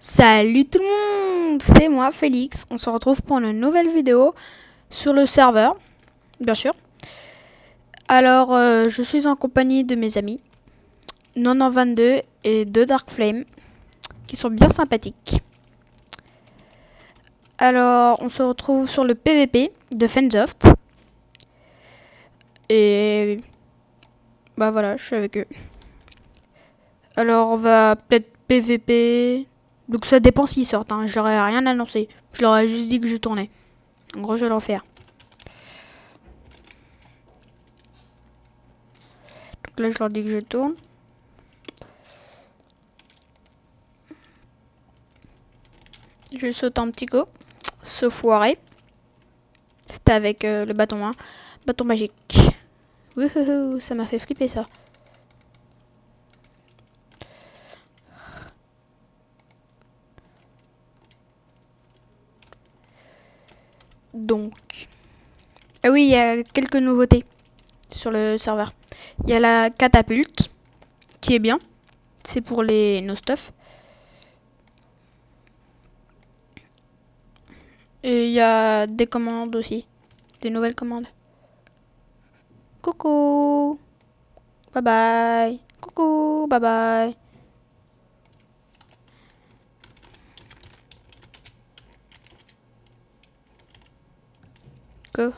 Salut tout le monde, c'est moi Félix. On se retrouve pour une nouvelle vidéo sur le serveur, bien sûr. Alors, je suis en compagnie de mes amis, Nonan22 et 2 Dark Flame, qui sont bien sympathiques. Alors, on se retrouve sur le PVP de Fensoft. Et bah voilà, je suis avec eux. Alors, on va peut-être PVP. Donc ça dépend s'ils sortent, hein. Je leur ai rien annoncé. Je leur ai juste dit que je tournais. En gros, je vais leur faire. Donc là, je leur dis que je tourne. Je saute un petit coup. Se foirer. C'était avec le bâton, hein. Bâton magique. Wouhou, ça m'a fait flipper ça. Donc. Ah oui, il y a quelques nouveautés sur le serveur. Il y a la catapulte, qui est bien. C'est pour les no stuff. Et il y a des commandes aussi. Des nouvelles commandes. Coucou. Bye bye. Coucou. Bye bye. Que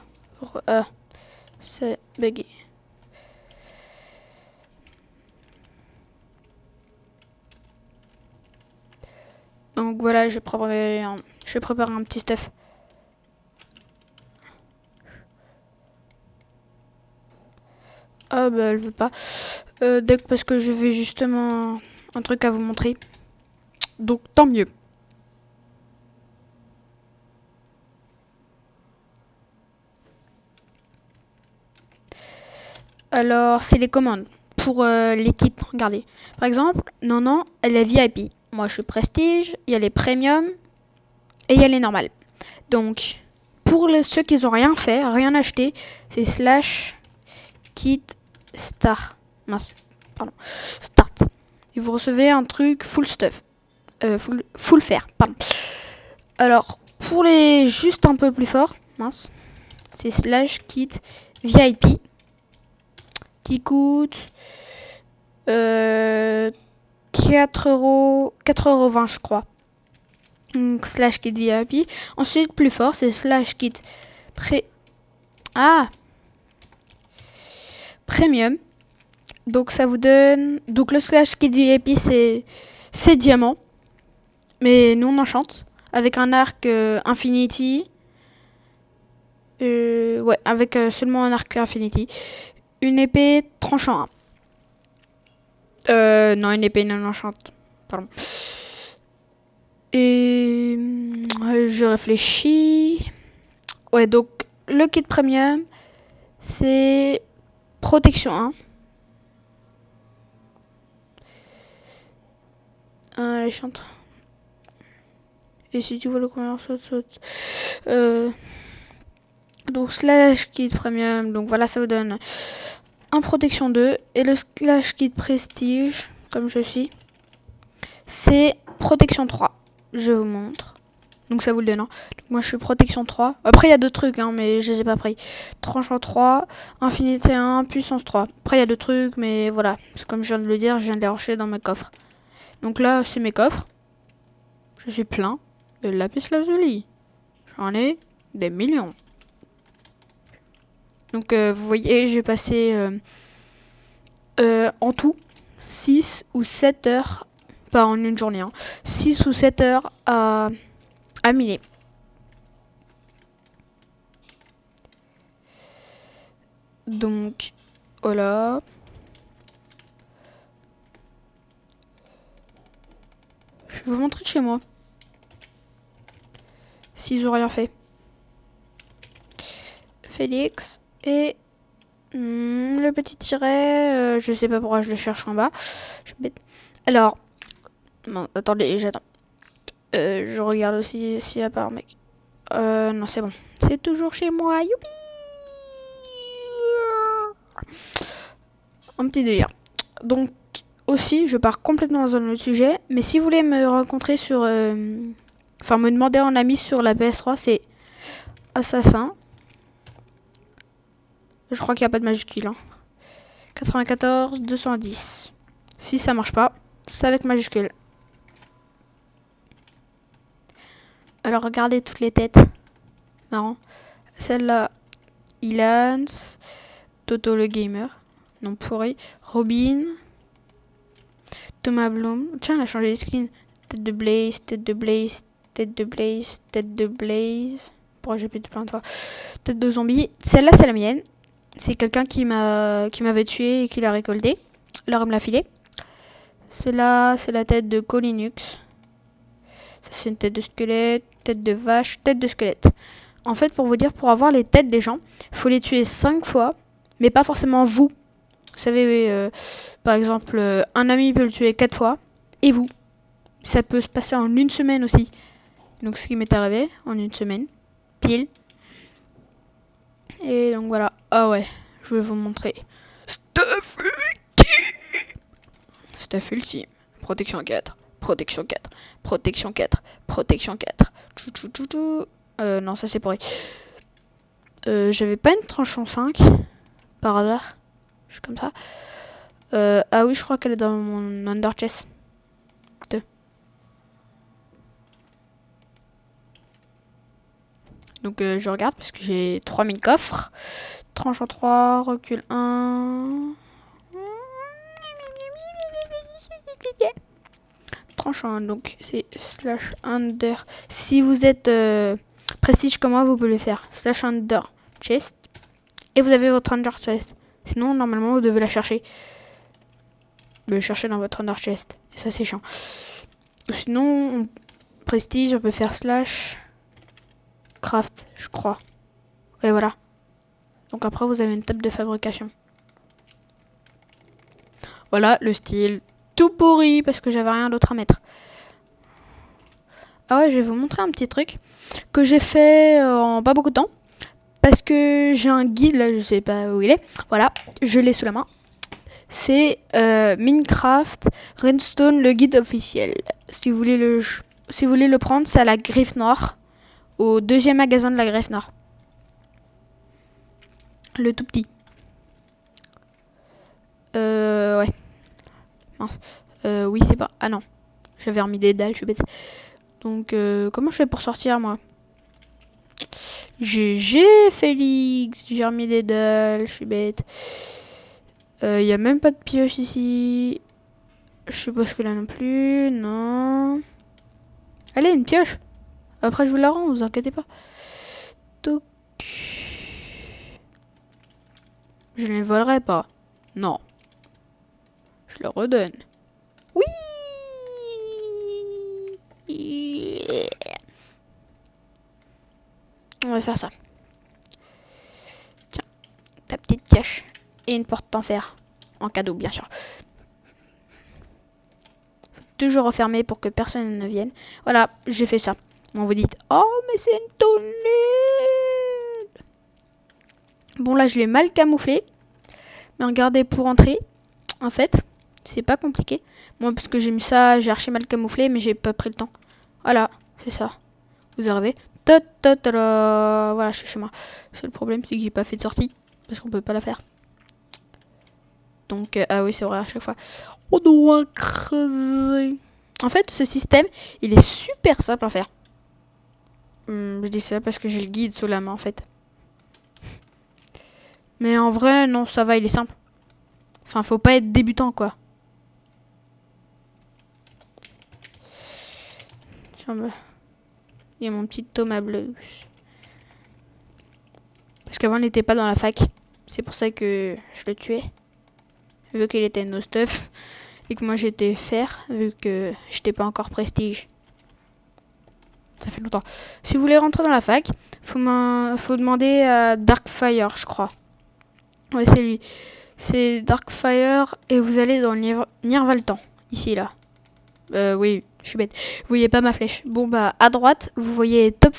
c'est bugué. Donc voilà, je prépare un petit stuff. Ah bah elle veut pas. Parce que je vais justement un truc à vous montrer. Donc tant mieux. Alors c'est les commandes pour les kits. Regardez. Par exemple, non, elle est VIP. Moi je suis prestige, il y a les premium et il y a les normales. Donc pour ceux qui n'ont rien fait, rien acheté, c'est slash kit star. Mince, pardon. Start. Et vous recevez un truc full stuff. Full faire, pardon. Alors, pour les juste un peu plus forts, mince, c'est slash kit VIP qui coûte 4,20 je crois. Donc, slash kit VIP. Ensuite, plus fort, c'est slash kit premium. Donc, ça vous donne. Donc, le slash kit VIP, c'est diamant. Mais nous, on enchante avec un arc Infinity. Ouais, avec seulement un arc Infinity. Une épée tranchant 1. Non, une épée non enchante. Pardon. Et je réfléchis. Ouais, donc le kit premium, c'est protection 1. Les chantes. Et si tu vois le combien saute. Donc slash kit premium. Donc voilà, ça vous donne un protection 2. Et le slash kit prestige, comme je suis, c'est protection 3. Je vous montre. Donc ça vous le donne. Hein. Donc moi je suis protection 3. Après il y a d'autres trucs, hein, mais je les ai pas pris. Tranchant 3, infinité 1, puissance 3. Après il y a d'autres trucs, mais voilà. Comme je viens de le dire, je viens de les racheter dans mes coffres. Donc là c'est mes coffres. Je suis plein de lapis lazuli. J'en ai des millions. Donc vous voyez, j'ai passé en tout 6 ou 7 heures, pas en une journée, hein, 6 ou 7 heures à miner. Donc voilà. Je vais vous montrer de chez moi. S'ils ont rien fait. Félix et le petit tiret, je sais pas pourquoi je le cherche en bas. Alors, non, attendez, j'attends. Je regarde aussi s'il y a pas un mec. Non, c'est bon. C'est toujours chez moi. Youpi! Un petit délire. Donc, aussi, je pars complètement dans un autre sujet, mais si vous voulez me rencontrer sur... Enfin, me demander en ami sur la PS3, c'est Assassin. Je crois qu'il n'y a pas de majuscule. Hein. 94 210. Si ça marche pas, c'est avec majuscule. Alors regardez toutes les têtes. Marrant. Celle-là, Ilan, Toto le gamer. Non, pourri. Robin. Thomas Bloom. Tiens, elle a changé de skin. Tête de Blaze, tête de Blaze, tête de Blaze, tête de Blaze. Pourquoi j'ai pété plein de fois. Tête de zombie. Celle-là, c'est la mienne. C'est quelqu'un qui m'avait tué et qui l'a récolté. Alors, il me l'a filé. Celle-là, c'est la tête de Colinux. Ça, c'est une tête de squelette, tête de vache, tête de squelette. En fait, pour vous dire, pour avoir les têtes des gens, il faut les tuer 5 fois, mais pas forcément vous. Vous savez, par exemple, un ami peut le tuer 4 fois, et vous. Ça peut se passer en une semaine aussi. Donc, ce qui m'est arrivé, en une semaine, pile. Et donc, voilà. Ah ouais, je vais vous montrer. Stuff ultime. Protection 4. Protection 4. Protection 4. Protection 4. Non, ça c'est pourri. J'avais pas une tranchon 5. Par hasard. Je suis comme ça. Ah oui, je crois qu'elle est dans mon under chest. 2. Donc je regarde parce que j'ai 3000 coffres. Tranchant 3. Recul 1. Tranchant, donc c'est slash under. Si vous êtes prestige comme moi, vous pouvez le faire. Slash under chest. Et vous avez votre under chest. Sinon, normalement, vous devez la chercher. Vous le chercher dans votre under chest. Et ça, c'est chiant. Sinon, prestige, on peut faire slash craft, je crois. Et voilà. Donc après, vous avez une table de fabrication. Voilà, le style tout pourri parce que j'avais rien d'autre à mettre. Ah ouais, je vais vous montrer un petit truc que j'ai fait en pas beaucoup de temps. Parce que j'ai un guide, là, je sais pas où il est. Voilà, je l'ai sous la main. C'est Minecraft Redstone, le guide officiel. Si vous voulez le prendre, c'est à la Griffe Noire. Au 2e magasin de la Griffe Noire. Le tout petit. Ouais. Mince. Oui, c'est pas... Ah non. J'avais remis des dalles, je suis bête. Donc, comment je fais pour sortir, moi? GG, Félix. J'ai remis des dalles, je suis bête. Y a même pas de pioche ici. Je suppose que là non plus. Non. Allez, une pioche. Après, je vous la rends, vous inquiétez pas. Toc. Je ne les volerai pas. Non. Je le redonne. Oui. On va faire ça. Tiens, ta petite cache. Et une porte en fer. En cadeau, bien sûr. Faut toujours refermer pour que personne ne vienne. Voilà, j'ai fait ça. Bon, vous dites, oh, mais c'est une tunnel. Bon, là, je l'ai mal camouflé. Mais regardez, pour entrer, en fait, c'est pas compliqué. Moi, parce que j'ai mis ça, j'ai archi mal camouflé, mais j'ai pas pris le temps. Voilà, c'est ça. Vous arrivez. Voilà, je suis chez moi. Le seul problème, c'est que j'ai pas fait de sortie. Parce qu'on peut pas la faire. Donc, ah oui, c'est vrai, à chaque fois. On doit creuser. En fait, ce système, il est super simple à faire. Je dis ça parce que j'ai le guide sous la main, en fait. Mais en vrai, non, ça va, il est simple. Enfin, faut pas être débutant, quoi. Il y a mon petit Thomas Bleu. Parce qu'avant, il n'était pas dans la fac. C'est pour ça que je le tuais. Vu qu'il était no stuff. Et que moi, j'étais fer. Vu que j'étais pas encore prestige. Ça fait longtemps. Si vous voulez rentrer dans la fac, faut demander à Darkfire, je crois. Ouais, c'est lui. C'est Darkfire et vous allez dans Nirvaltan. Ici, là. Oui, je suis bête. Vous voyez pas ma flèche. Bon, bah, à droite, vous voyez Top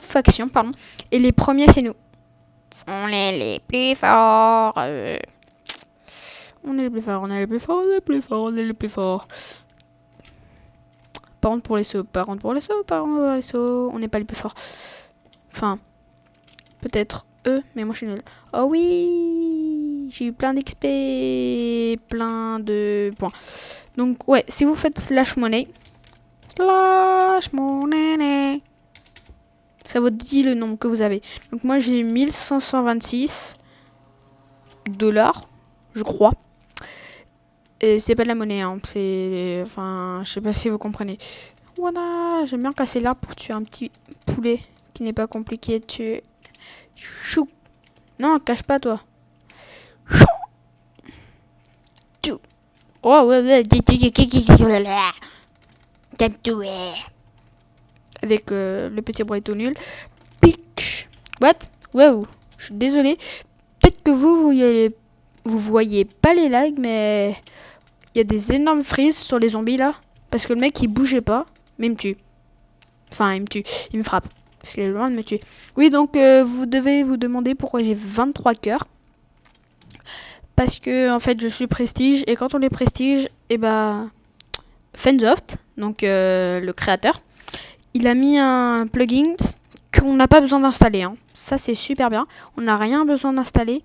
Faction, pardon. Et les premiers, c'est nous. On est les plus forts. On est les plus forts, on est les plus forts, on est les plus forts, on est les plus forts. Par contre pour les sauts, par contre pour les sauts, par contre pour les sauts, on n'est pas les plus forts. Enfin, peut-être eux, mais moi je suis nul. Oh oui, j'ai eu plein d'XP, plein de points. Donc ouais, si vous faites /money, ça vous dit le nombre que vous avez. Donc moi j'ai 1526 $, je crois. Et c'est pas de la monnaie, hein. C'est... Enfin, je sais pas si vous comprenez. Voilà, j'aime bien casser l'arbre pour tuer un petit poulet qui n'est pas compliqué de tuer. Chou. Non, cache pas toi. Chou. Oh ouais, avec le petit bruit tout nul. Pitch. What? Wow. Je suis désolé. Peut-être que vous voyez pas les lags, mais il y a des énormes frises sur les zombies là. Parce que le mec il bougeait pas, mais il me tue. Enfin, il me tue. Il me frappe. Parce qu'il est loin de me tuer. Oui, donc vous devez vous demander pourquoi j'ai 23 cœurs. Parce que en fait je suis prestige. Et quand on est prestige, et bah Fansoft, donc le créateur, il a mis un plugin qu'on n'a pas besoin d'installer. Hein. Ça c'est super bien. On n'a rien besoin d'installer.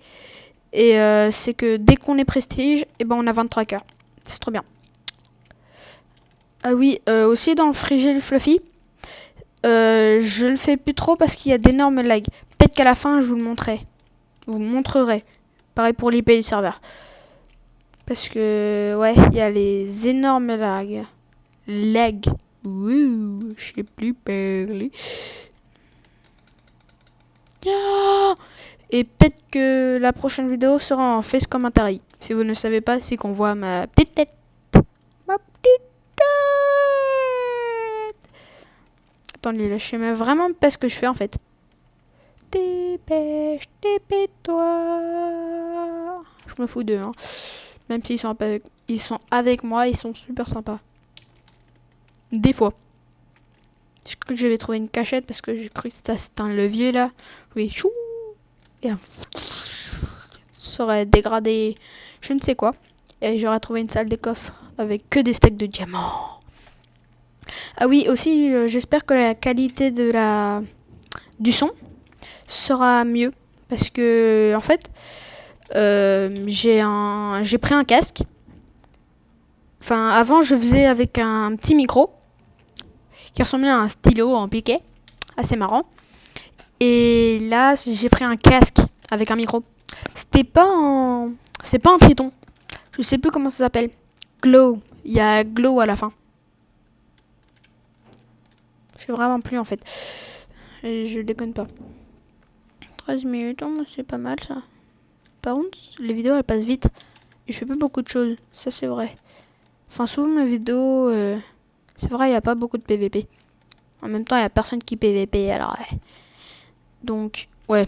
Et c'est que dès qu'on est prestige, et ben on a 23 cœurs. C'est trop bien. Ah oui, aussi dans le Frigile Fluffy, je le fais plus trop parce qu'il y a d'énormes lags. Peut-être qu'à la fin je vous le montrerai. Vous montrerai. Pareil pour l'IP du serveur. Parce que ouais, il y a les énormes lags. Lag. Ouh, je sais plus parler. Ah, et peut-être que la prochaine vidéo sera en face commentary. Si vous ne savez pas, c'est qu'on voit ma petite tête. Ma petite tête. Attendez, là, je sais même vraiment pas ce que je fais en fait. Dépêche, dépêche-toi. Je me fous d'eux, hein. Même s'ils sont avec moi, ils sont super sympas. Des fois. J'ai cru que j'avais trouvé une cachette parce que j'ai cru que c'était un levier là. Oui, chou. Et ça aurait dégradé je ne sais quoi. Et j'aurais trouvé une salle des coffres avec que des stacks de diamants. Ah oui, aussi, j'espère que la qualité du son sera mieux. Parce que, en fait, j'ai pris un casque. Enfin, avant, je faisais avec un petit micro qui ressemblait à un stylo en piquet. Assez marrant. Et là, j'ai pris un casque avec un micro. C'est pas un Triton. Je sais plus comment ça s'appelle. Glow. Il y a Glow à la fin. Je sais vraiment plus en fait. Et je déconne pas. 13 minutes, c'est pas mal ça. Par contre, les vidéos elles passent vite. Et je fais pas beaucoup de choses. Ça c'est vrai. Enfin, souvent mes vidéos, c'est vrai, il n'y a pas beaucoup de PVP. En même temps, il n'y a personne qui PVP. Alors, ouais. Donc, ouais.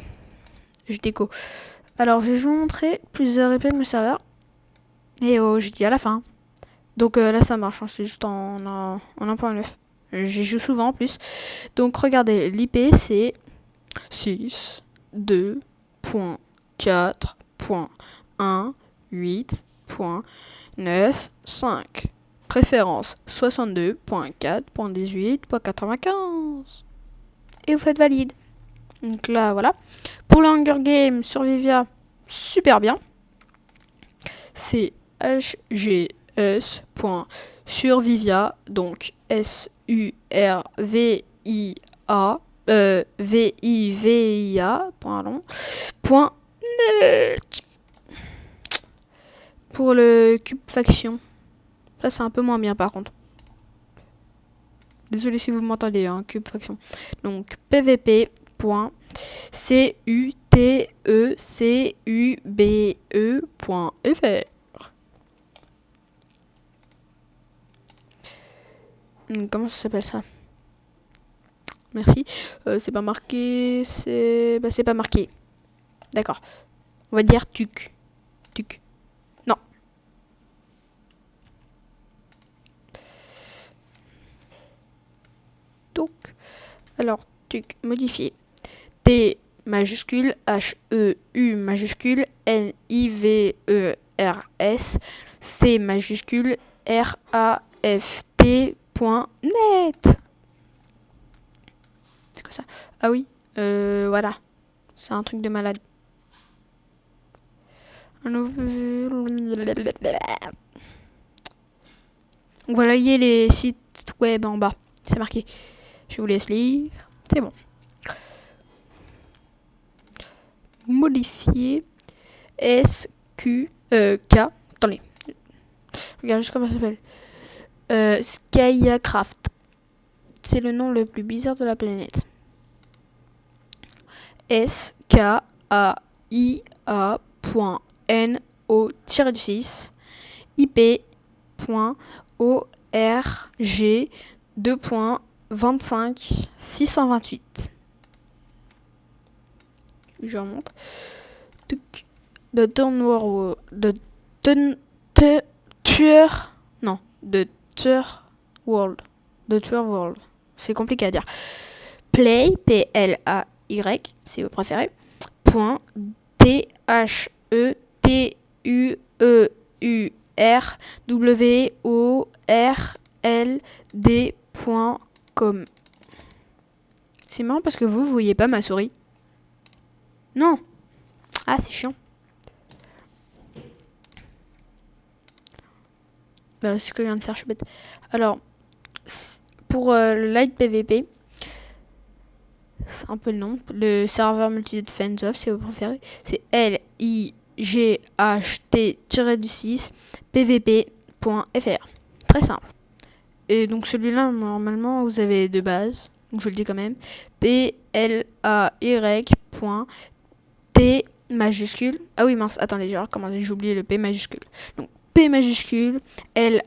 Je déco. Alors, je vais vous montrer plusieurs IP de mes serveurs. Et oh, j'ai dit à la fin. Donc là, ça marche. Hein, c'est juste en 1.9. J'y joue souvent en plus. Donc, regardez. L'IP, c'est 6.2.4.1.8.9.5. Préférence 62.4.18.95. Et vous faites valide. Donc là, voilà. Pour le Hunger Games sur Vivia, super bien. C'est hgs.survivia, donc survia, vivia, pardon, .net. Pour le cube faction, ça c'est un peu moins bien par contre. Désolé si vous m'entendez, hein, cube faction. Donc pvp.cutecube.fr. Comment ça s'appelle ça? Merci. C'est pas marqué. C'est pas marqué. D'accord. On va dire tuc. Tuc. Non. Donc. Alors, tuc. Modifié. T majuscule H E U majuscule N I V E RS C majuscule RAFT.net. C'est quoi ça? Ah oui, voilà. C'est un truc de malade. Donc voilà, il y a les sites web en bas. C'est marqué. Je vous laisse lire. C'est bon. Modifier SQK. Attendez. Regarde juste comment ça s'appelle. Skycraft. C'est le nom le plus bizarre de la planète. SKAIA.NO-6 IP.ORG 2.25 628. Je remonte. De Tour World. C'est compliqué à dire. Play, P-L-A-Y, si vous préférez. Point THETURWORLD.com. C'est marrant parce que vous voyez pas ma souris. Non. Ah, c'est chiant. C'est ce que je viens de faire, je suis bête. Alors, pour le Light PVP, c'est un peu le nom. Le serveur multi-defense off, si vous préférez. C'est LIGHT-6 pvp.fr. Très simple. Et donc celui-là, normalement, vous avez de base. Donc je le dis quand même. PLAY.T majuscule. Ah oui, mince, attendez, j'ai recommencé, j'ai oublié le P majuscule. Donc P majuscule, LAY.T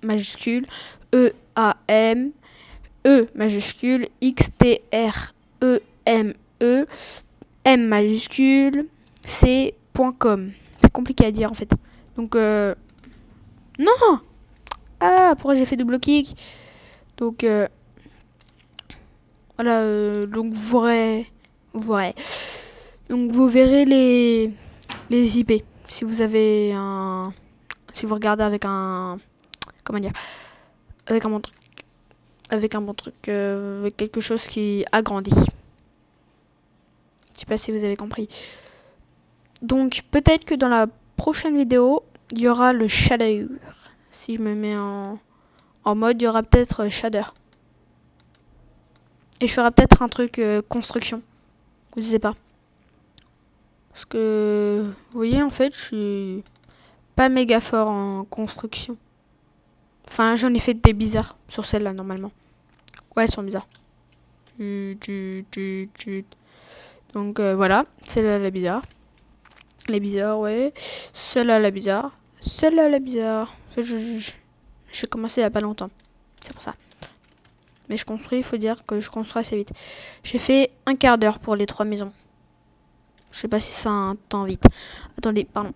majuscule, EAM, E majuscule, XTREME, M majuscule, C.com. C'est compliqué à dire en fait. Donc, non! Ah, pourquoi j'ai fait double clic? Donc, voilà, donc vous verrez les IP. Si vous avez si vous regardez avec un, comment dire, avec un bon truc, avec quelque chose qui agrandit. Je sais pas si vous avez compris. Donc peut-être que dans la prochaine vidéo, il y aura le shader. Si je me mets en mode, il y aura peut-être shader. Et je ferai peut-être un truc construction. Je sais pas. Parce que, vous voyez, en fait, je suis pas méga fort en construction. Enfin, là, j'en ai fait des bizarres sur celle-là, normalement. Ouais, elles sont bizarres. Donc, voilà. Celle-là, la bizarre. Les bizarres, ouais. Celle-là, la bizarre. Celle-là, la bizarre. En fait, j'ai commencé il y a pas longtemps. C'est pour ça. Mais je construis, il faut dire que je construis assez vite. J'ai fait un quart d'heure pour les 3 maisons. Je sais pas si ça a un temps vite. Attendez, pardon.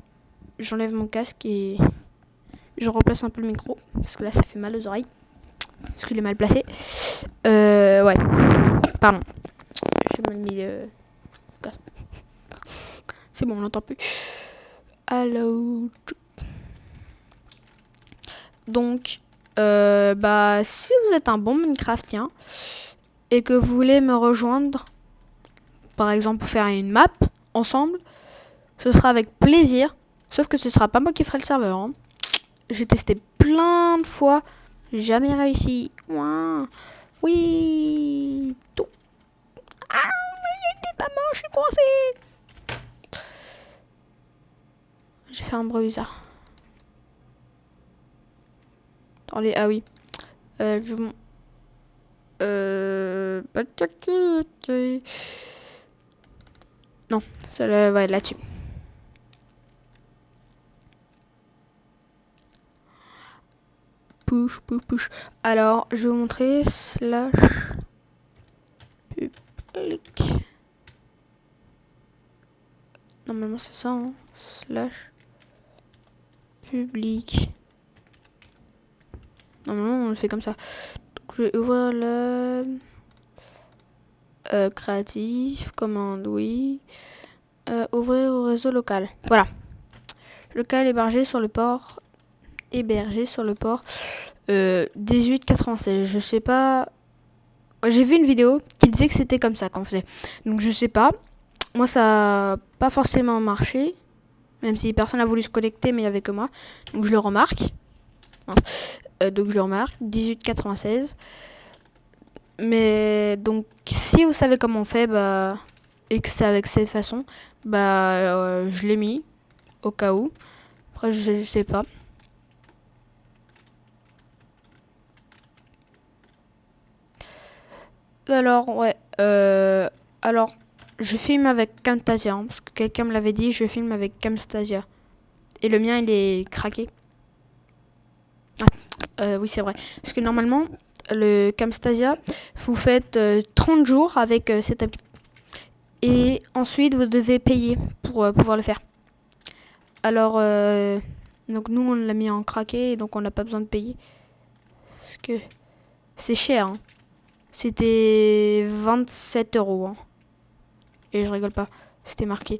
J'enlève mon casque et je replace un peu le micro. Parce que là, ça fait mal aux oreilles. Parce qu'il est mal placé. Ouais. Pardon. J'ai mal mis le casque. C'est bon, on l'entend plus. Allô. Donc, si vous êtes un bon Minecraftien et que vous voulez me rejoindre, par exemple pour faire une map ensemble, ce sera avec plaisir. Sauf que ce sera pas moi qui ferai le serveur. Hein. J'ai testé plein de fois, jamais réussi. Ouin. Oui. Tout. Ah, maman, je suis coincée. J'ai fait un bruit bizarre. Attendez, ah oui. Non, celle-là va être là-dessus. Push. Alors, je vais vous montrer slash public. Normalement, c'est ça, hein. Slash public. Normalement, on le fait comme ça. Donc, je vais ouvrir le créatif, commande, oui. Ouvrir au réseau local. Voilà. Local hébergé sur le port. Hébergé sur le port 1896. Je sais pas. J'ai vu une vidéo qui disait que c'était comme ça qu'on faisait. Donc je sais pas. Moi ça n'a pas forcément marché. Même si personne n'a voulu se connecter, mais il n'y avait que moi. Donc je le remarque. Donc je le remarque. 1896. Mais donc si vous savez comment on fait, bah, et que c'est avec cette façon, bah je l'ai mis au cas où. Après je sais pas. Alors ouais. Alors je filme avec Camtasia hein, parce que quelqu'un me l'avait dit. Je filme avec Camtasia et le mien il est craqué. Oui c'est vrai. Parce que normalement le Camtasia vous faites 30 jours avec cette appli. Et ensuite, vous devez payer pour pouvoir le faire. Alors, donc nous, on l'a mis en craqué, et donc on n'a pas besoin de payer. Parce que c'est cher. Hein. C'était 27 €. Hein. Et je rigole pas. C'était marqué.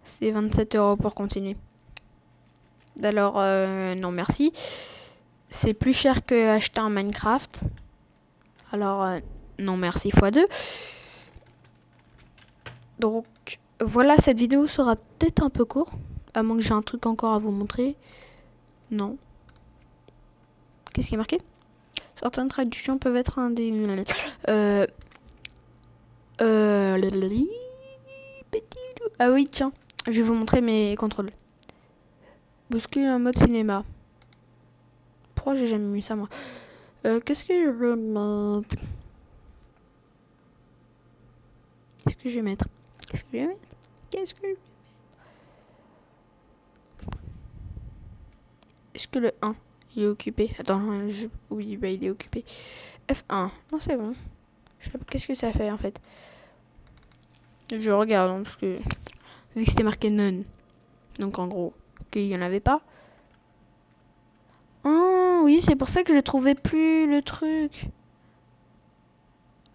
C'est 27 € pour continuer. Alors, non merci. C'est plus cher que acheter un Minecraft. Alors, non merci x2. Donc, voilà, cette vidéo sera peut-être un peu courte. À moins que j'ai un truc encore à vous montrer. Non. Qu'est-ce qui est marqué? Certaines traductions peuvent être un des... Ah oui, tiens. Je vais vous montrer mes contrôles. Bouscule en mode cinéma. Pourquoi j'ai jamais mis ça, moi? Qu'est-ce que je veux mettre? Qu'est-ce que je vais mettre? Qu'est-ce que je vais mettre? Qu'est-ce que je vais mettre? Est-ce que le 1, il est occupé? Attends, oui, bah il est occupé. F1. Non, c'est bon. Je sais pas qu'est-ce que ça fait, en fait. Je regarde, hein, parce que... Vu que c'était marqué none. Donc, en gros, qu'il n'y en avait pas. Oh, oui, c'est pour ça que je trouvais plus le truc.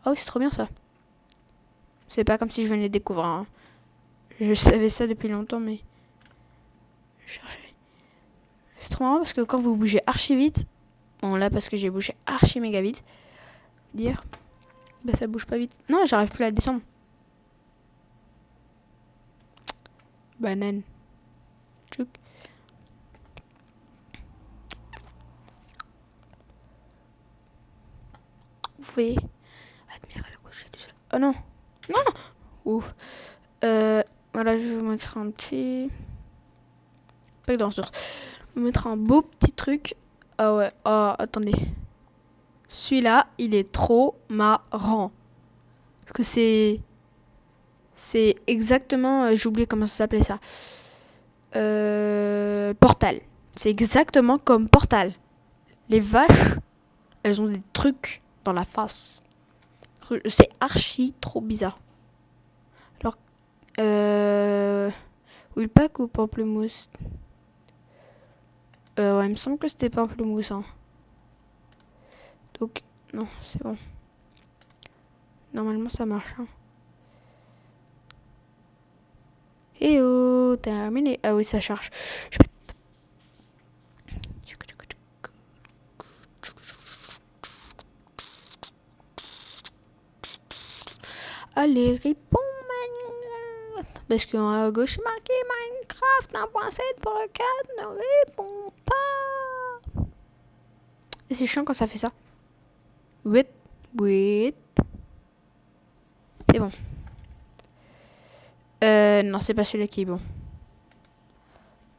Ah oui, c'est trop bien, ça. C'est pas comme si je venais de découvrir. Hein. Je savais ça depuis longtemps, mais... Je cherchais. C'est trop marrant parce que quand vous bougez archi vite... Bon, là, parce que j'ai bougé archi méga vite. Dire... Bah, ça bouge pas vite. Non, j'arrive plus à descendre. Banane. Tchouk. Vous pouvez admirer la couche du sol. Oh non. Non. Ouf. Voilà, je vais vous mettre un petit... Pas dans source. Je vais vous mettre un beau petit truc. Ah ouais. Oh, attendez. Celui-là, il est trop marrant. Parce que c'est... C'est exactement... j'ai oublié comment ça s'appelait ça. Portal. C'est exactement comme Portal. Les vaches, elles ont des trucs dans la face. C'est archi trop bizarre. Alors... Willpack ou pamplemousse? Ouais, il me semble que c'était pamplemousse. Hein. Donc, non, c'est bon. Normalement, ça marche. Hein. Et oh, terminé. Ah oui, ça charge. Allez, réponds, parce qu'à gauche, c'est marqué Minecraft 1.7.4 ne répond pas. Et c'est chiant quand ça fait ça. Wait. C'est bon. Non, c'est pas celui-là qui est bon.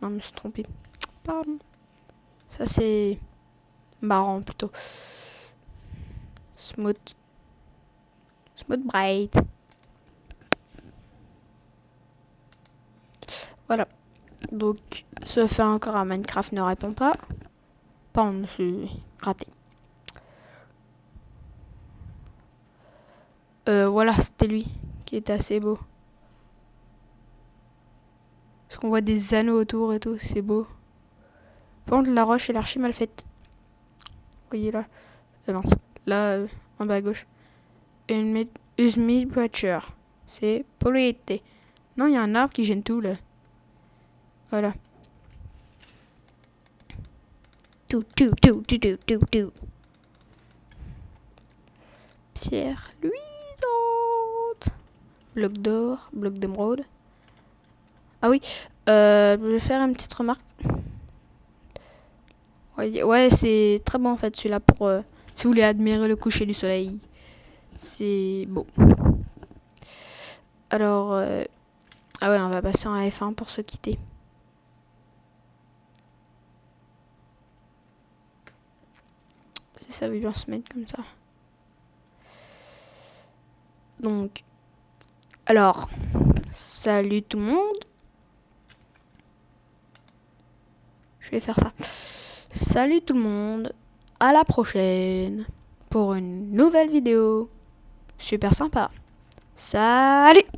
Non, je me suis trompé. Pardon. Ça, c'est marrant plutôt. Smooth bright. Voilà. Donc, ça fait encore un Minecraft ne répond pas. Pardon, c'est raté. Voilà, c'était lui qui était assez beau. Parce qu'on voit des anneaux autour et tout, c'est beau. Par contre, la roche, elle est archi mal faite. Vous voyez là. Là, en bas à gauche. une voiture. C'est pour l'été. Non, il y a un arbre qui gêne tout là. Voilà. Tout. Pierre luisante. Bloc d'or, bloc d'émeraude. Ah oui, je vais faire une petite remarque. Ouais, c'est très bon en fait celui-là pour si vous voulez admirer le coucher du soleil. C'est beau. Alors, ah ouais, on va passer en F1 pour se quitter. Si ça veut bien se mettre comme ça. Donc, alors, salut tout le monde. Je vais faire ça. Salut tout le monde. À la prochaine pour une nouvelle vidéo. Super sympa. Salut!